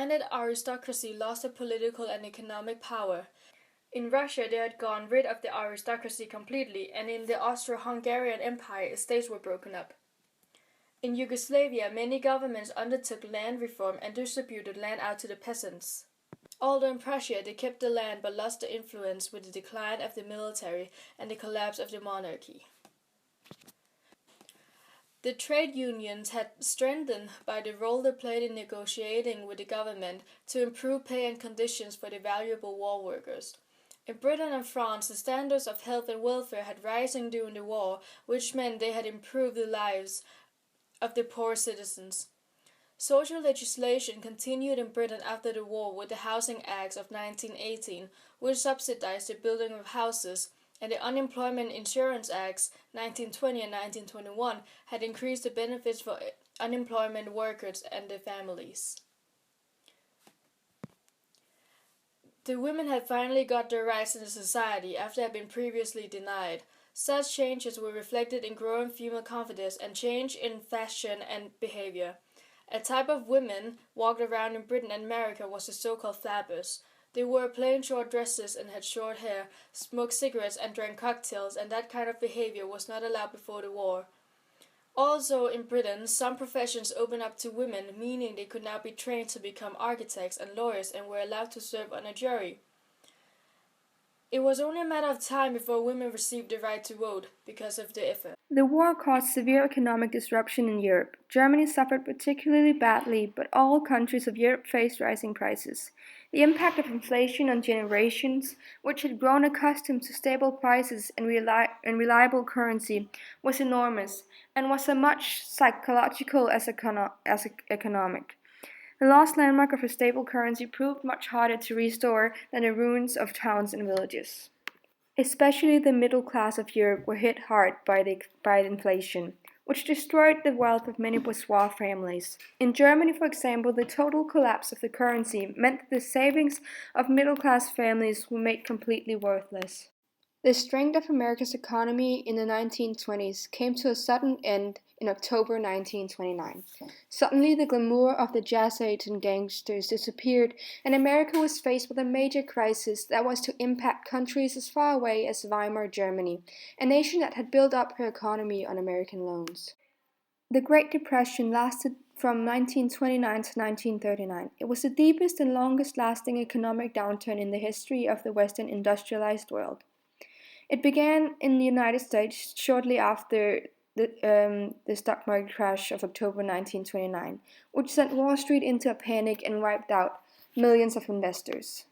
landed aristocracy lost their political and economic power. In Russia, they had gone rid of the aristocracy completely, and in the Austro-Hungarian Empire, estates were broken up. In Yugoslavia, many governments undertook land reform and distributed land out to the peasants. Although in Prussia, they kept the land but lost their influence with the decline of the military and the collapse of the monarchy. The trade unions had strengthened by the role they played in negotiating with the government to improve pay and conditions for the valuable war workers. In Britain and France, the standards of health and welfare had risen during the war, which meant they had improved the lives of the poor citizens. Social legislation continued in Britain after the war with the Housing Acts of 1918, which subsidized the building of houses, and the Unemployment Insurance Acts 1920 and 1921 had increased the benefits for unemployment workers and their families. The women had finally got their rights in the society after they had been previously denied. Such changes were reflected in growing female confidence and change in fashion and behavior. A type of women walked around in Britain and America was the so-called flappers. They wore plain short dresses and had short hair, smoked cigarettes and drank cocktails, and that kind of behavior was not allowed before the war. Also in Britain, some professions opened up to women, meaning they could now be trained to become architects and lawyers and were allowed to serve on a jury. It was only a matter of time before women received the right to vote because of the effort. The war caused severe economic disruption in Europe. Germany suffered particularly badly, but all countries of Europe faced rising prices. The impact of inflation on generations, which had grown accustomed to stable prices and reliable currency, was enormous, and was as much psychological as economic. The lost landmark of a stable currency proved much harder to restore than the ruins of towns and villages. Especially the middle class of Europe were hit hard by inflation, which destroyed the wealth of many bourgeois families. In Germany, for example, the total collapse of the currency meant that the savings of middle-class families were made completely worthless. The strength of America's economy in the 1920s came to a sudden end in October 1929. Suddenly, the glamour of the jazz and gangsters disappeared, and America was faced with a major crisis that was to impact countries as far away as Weimar Germany, a nation that had built up her economy on American loans. The Great Depression lasted from 1929 to 1939. It was the deepest and longest-lasting economic downturn in the history of the Western industrialized world. It began in the United States shortly after the stock market crash of October 1929, which sent Wall Street into a panic and wiped out millions of investors.